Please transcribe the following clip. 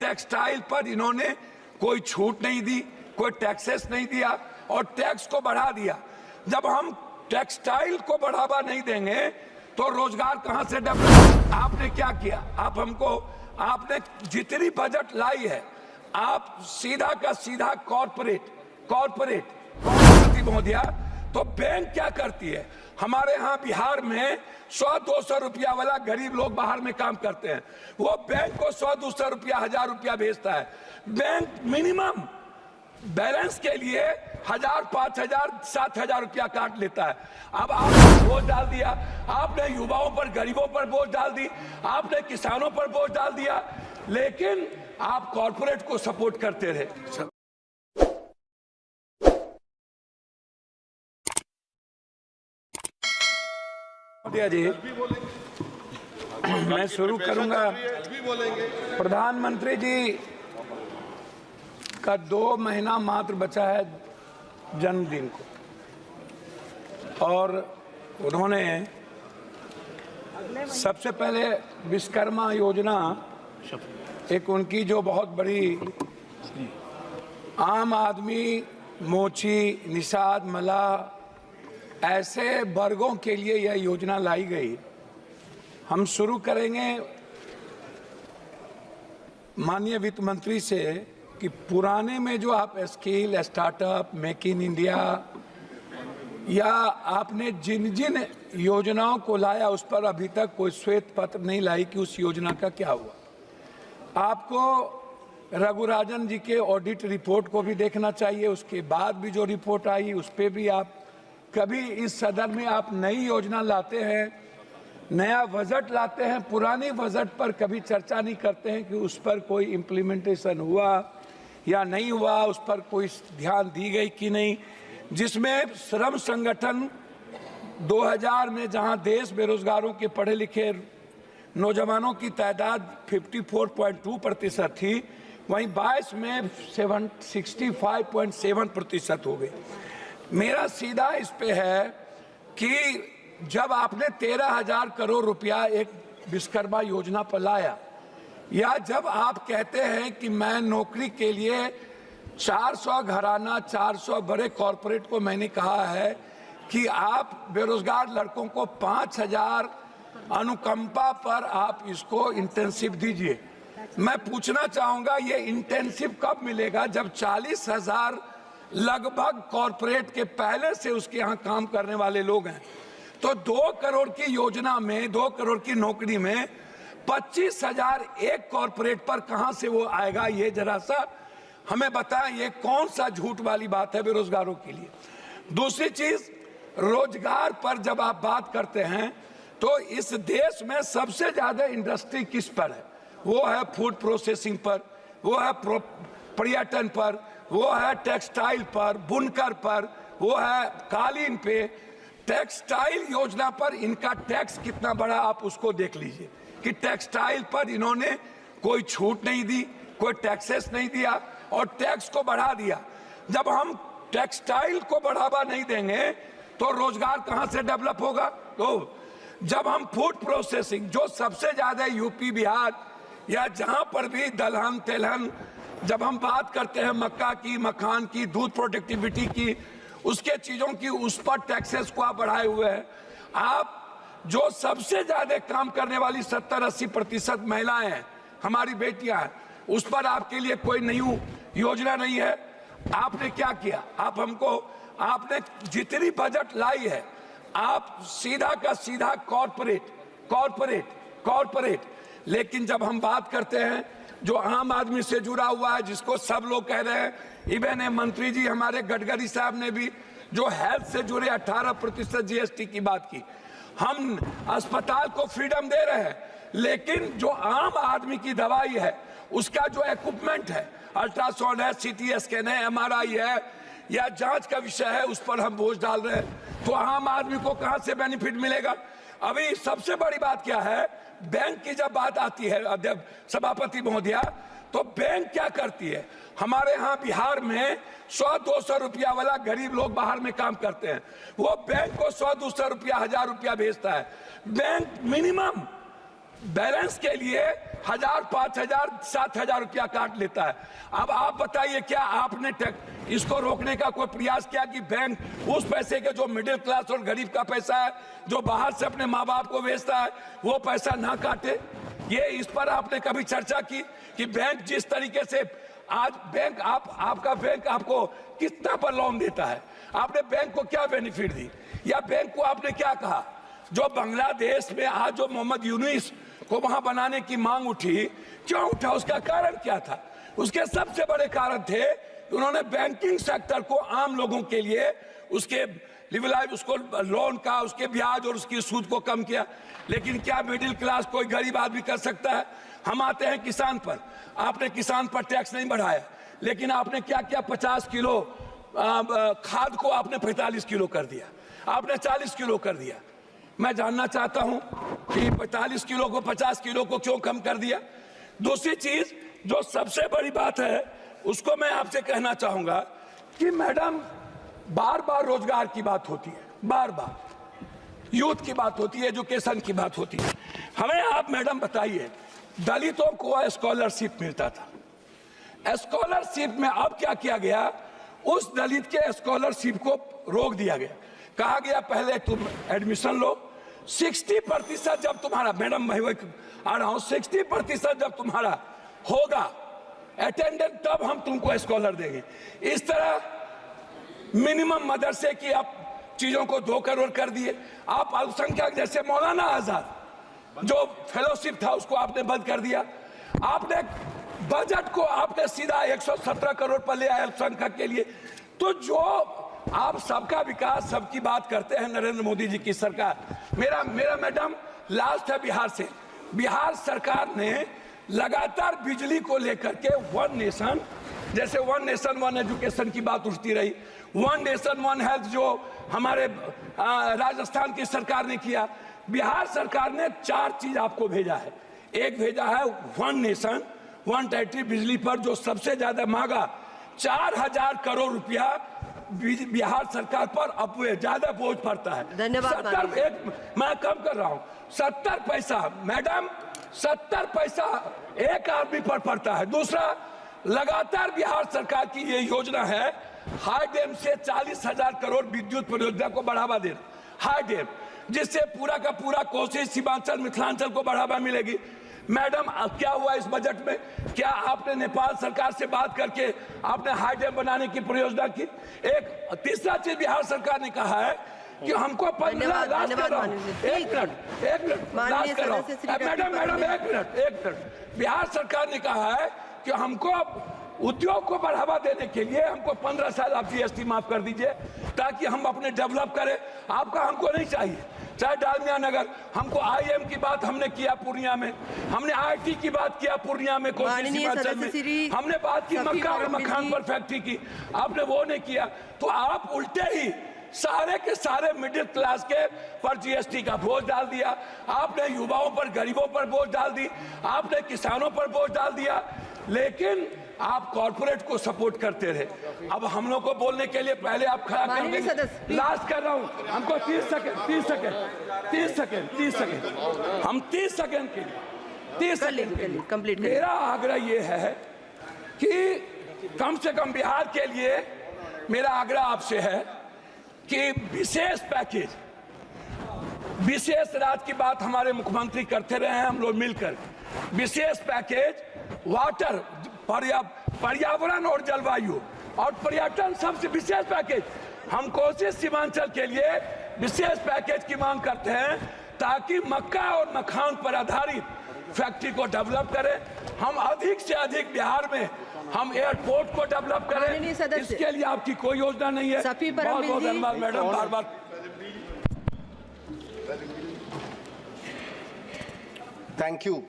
Textile पर इन्होंने कोई छूट नहीं दी, कोई टैक्सेस नहीं दिया और टैक्स को बढ़ा दिया। जब हम टेक्सटाइल को बढ़ावा नहीं देंगे तो रोजगार कहां से डेवलप? आपने क्या किया? आपने जितनी बजट लाई है, आप सीधा का सीधा कॉर्पोरेट महोदया। तो बैंक क्या करती है? हमारे यहाँ बिहार में 100-200 रुपया वाला गरीब लोग बाहर में काम करते हैं, वो बैंक को 100-200 रुपया 1000 रुपया भेजता है। बैंक मिनिमम बैलेंस के लिए 1000, 5000, 7000 रुपया काट लेता है। अब आपने बोझ डाल दिया, आपने युवाओं पर, गरीबों पर बोझ डाल दी, आपने किसानों पर बोझ डाल दिया, लेकिन आप कॉर्पोरेट को सपोर्ट करते रहे। जी, मैं शुरू करूंगा। प्रधानमंत्री जी का 2 महीना मात्र बचा है जन्मदिन को, और उन्होंने सबसे पहले विश्वकर्मा योजना, एक उनकी जो बहुत बड़ी आम आदमी, मोची, निषाद, मल्लाह, ऐसे वर्गों के लिए यह योजना लाई गई। हम शुरू करेंगे माननीय वित्त मंत्री से कि पुराने में जो आप skill, startup, make in India या आपने जिन जिन योजनाओं को लाया उस पर अभी तक कोई श्वेत पत्र नहीं लाई कि उस योजना का क्या हुआ। आपको रघुराजन जी के ऑडिट रिपोर्ट को भी देखना चाहिए। उसके बाद भी जो रिपोर्ट आई उस पर भी आप कभी इस सदन में आप नई योजना लाते हैं, नया बजट लाते हैं, पुरानी बजट पर कभी चर्चा नहीं करते हैं कि उस पर कोई इम्प्लीमेंटेशन हुआ या नहीं हुआ, उस पर कोई ध्यान दी गई कि नहीं। जिसमें श्रम संगठन 2000 में जहां देश बेरोजगारों के पढ़े लिखे नौजवानों की तादाद 54.2% थी, वहीं 22 में 65.7% हो गई। मेरा सीधा इस पे है कि जब आपने 13,000 करोड़ रुपया एक विश्वकर्मा योजना पर लाया, या जब आप कहते हैं कि मैं नौकरी के लिए 400 घराना, 400 बड़े कॉरपोरेट को मैंने कहा है कि आप बेरोजगार लड़कों को 5000 अनुकंपा पर आप इसको इंटेंसिव दीजिए। मैं पूछना चाहूंगा ये इंटेंसिव कब मिलेगा? जब 40,000 लगभग कॉरपोरेट के पहले से उसके यहाँ काम करने वाले लोग हैं। तो 2 करोड़ की योजना में, 2 करोड़ की नौकरी में 25,000 एक कॉरपोरेट पर कहां से वो आएगा? ये जरा सा हमें बताएं, ये कौन सा झूठ वाली बात है बेरोजगारों के लिए। दूसरी चीज, रोजगार पर जब आप बात करते हैं तो इस देश में सबसे ज्यादा इंडस्ट्री किस पर है? वो है फूड प्रोसेसिंग पर, वो है पर्यटन पर, वो है टेक्सटाइल पर, बुनकर पर, वो है कालीन पे। टेक्सटाइल योजना पर इनका टैक्स कितना बड़ा, आप उसको देख लीजिए कि टेक्सटाइल पर इन्होंने कोई छूट नहीं दी, कोई टैक्सेस नहीं दिया और टैक्स को बढ़ा दिया। जब हम टेक्सटाइल को बढ़ावा नहीं देंगे तो रोजगार कहां से डेवलप होगा? तो जब हम फूड प्रोसेसिंग, जो सबसे ज्यादा यूपी, बिहार या जहां पर भी दलहन तेलहन, जब हम बात करते हैं मक्का की, मखान की, दूध प्रोडक्टिविटी की, उसके चीजों की, उस पर टैक्सेस को आप बढ़ाए हुए हैं। आप जो सबसे ज्यादा काम करने वाली 70-80% महिलाएं हैं, हमारी बेटियां हैं, उस पर आपके लिए कोई नई योजना नहीं है। आपने क्या किया? आपने जितनी बजट लाई है, आप सीधा का सीधा कॉर्पोरेट। लेकिन जब हम बात करते हैं जो आम आदमी से जुड़ा हुआ है, जिसको सब लोग कह रहे हैं, इवन मंत्री जी हमारे गडकरी साहब ने भी जो हेल्थ से जुड़े 18% जीएसटी की बात की। हम अस्पताल को फ्रीडम दे रहे हैं, लेकिन जो आम आदमी की दवाई है, उसका जो इक्विपमेंट है, अल्ट्रासाउंड है, सीटी स्कैन है, एमआरआई है या जांच का विषय है, उस पर हम बोझ डाल रहे हैं। तो आम आदमी को कहां से बेनिफिट मिलेगा? अभी सबसे बड़ी बात क्या है, बैंक की जब बात आती है अध्यक्ष सभापति महोदया, तो बैंक क्या करती है? हमारे यहाँ बिहार में 100-200 रुपया वाला गरीब लोग बाहर में काम करते हैं, वो बैंक को 100-200 रुपया 1000 रुपया भेजता है। बैंक मिनिमम बैलेंस के लिए 1000, 5000, 7000 रुपया काट लेता है। अब आप बताइए, क्या आपने इसको रोकने का कोई प्रयास किया कि बैंक उस पैसे के, जो मिडिल क्लास और गरीब का पैसा है, जो बाहर से अपने माँ बाप को भेजता है, वो पैसा ना काटे? ये इस पर आपने कभी चर्चा की कि बैंक जिस तरीके से आज बैंक आपका बैंक आपको कितना पर लोन देता है? आपने बैंक को क्या बेनिफिट दी, या बैंक को आपने क्या कहा? जो बांग्लादेश में आज जो मोहम्मद यूनुस को वहां बनाने की मांग उठी, क्यों उठा? उसका कारण क्या था? उसके सबसे बड़े कारण थे कि उन्होंने बैंकिंग सेक्टर को आम लोगों के लिए उसके लिबरलाइज, उसको लोन का, उसके ब्याज और उसकी सूद को कम किया। लेकिन क्या मिडिल क्लास कोई गरीब आदमी कर सकता है? हम आते हैं किसान पर, आपने किसान पर टैक्स नहीं बढ़ाया, लेकिन आपने क्या किया? 50 किलो खाद को आपने 45 किलो कर दिया, आपने 40 किलो कर दिया। मैं जानना चाहता हूं कि 45 किलो को 50 किलो को क्यों कम कर दिया? दूसरी चीज जो सबसे बड़ी बात है, उसको मैं आपसे कहना चाहूंगा कि मैडम, बार बार रोजगार की बात होती है, बार बार यूथ की बात होती है, एजुकेशन की बात होती है। हमें आप मैडम बताइए, दलितों को स्कॉलरशिप मिलता था, स्कॉलरशिप में अब क्या किया गया? उस दलित के स्कॉलरशिप को रोक दिया गया। कहा गया पहले तुम एडमिशन लो, 60% जब तुम्हारा, मैडम मैं आ रहा हूं, 60% जब तुम्हारा होगा अटेंडेंस, तब हम तुमको स्कॉलर देंगे। इस तरह मिनिमम मदरसे की आप चीजों को 2 करोड़ कर दिए। आप अल्पसंख्यक जैसे मौलाना आजाद जो फेलोशिप था उसको आपने बंद कर दिया। आपने बजट को आपने सीधा 117 करोड़ पर ले आए अल्पसंख्यक के लिए। तो जो आप सबका विकास, सबकी बात करते हैं नरेंद्र मोदी जी की सरकार। मेरा मैडम लास्ट है बिहार से। बिहार सरकार ने लगातार बिजली को लेकर के वन नेशन, जैसे वन नेशन वन एजुकेशन की बात उठती रही, वन नेशन वन हेल्थ जो हमारे राजस्थान की सरकार ने किया, बिहार सरकार ने 4 चीज आपको भेजा है। एक भेजा है वन नेशन वन टेरिटरी, बिजली पर जो सबसे ज्यादा मांगा 4000 करोड़ रुपया बिहार सरकार पर अब ज्यादा बोझ पड़ता है। धन्यवाद। मैं कम कर रहा हूं, 70 पैसा मैडम, 70 पैसा एक आदमी पर पड़ता है। दूसरा, लगातार बिहार सरकार की ये योजना है हाई डैम से 40,000 करोड़ विद्युत परियोजना को बढ़ावा देना, हाई डैम, जिससे पूरा का पूरा कोसी, सीमांचल, मिथिलांचल को बढ़ावा मिलेगी। मैडम क्या हुआ इस बजट में? क्या आपने नेपाल सरकार से बात करके आपने हाई डैम बनाने की परियोजना की? एक तीसरा चीज बिहार सरकार ने कहा है कि हमको 15 लाख, एक मिनट, बिहार सरकार ने कहा है कि हमको उद्योग को बढ़ावा देने के लिए हमको 15 साल आप जीएसटी माफ कर दीजिए, ताकि हम अपने डेवलप करें। आपका हमको नहीं चाहिए। चाहे डालमिया नगर, हमको आईएम की बात हमने किया पूर्णिया में, हमने आईटी की बात किया पूर्णिया में, हमने बात की मक्का और मखान पर फैक्ट्री की, आपने वो नहीं किया। तो आप उल्टे ही सारे के सारे मिडिल क्लास के पर जीएसटी का बोझ डाल दिया। आपने युवाओं पर, गरीबों पर बोझ डाल दी, आपने किसानों पर बोझ डाल दिया, लेकिन आप कॉर्पोरेट को सपोर्ट करते रहे। अब हम लोग को बोलने के लिए पहले आप खड़ा कर देंगे। लास्ट कर रहा हूं, हमको 30 सेकंड हम 30 सेकंड के लिए कंप्लीट। मेरा आग्रह ये है कि कम से कम बिहार के लिए मेरा आग्रह आपसे है कि विशेष पैकेज, विशेष राज्य की बात हमारे मुख्यमंत्री करते रहे हैं, हम लोग मिलकर विशेष पैकेज वाटर, पर्यावरण और जलवायु और पर्यटन, सबसे विशेष पैकेज हम कोसी सीमांचल के लिए विशेष पैकेज की मांग करते हैं, ताकि मक्का और मखान पर आधारित फैक्ट्री को डेवलप करें। हम अधिक से अधिक बिहार में हम एयरपोर्ट को डेवलप करें। इसके लिए आपकी कोई योजना नहीं है। बहुत बहुत धन्यवाद madam, bar bar thank you.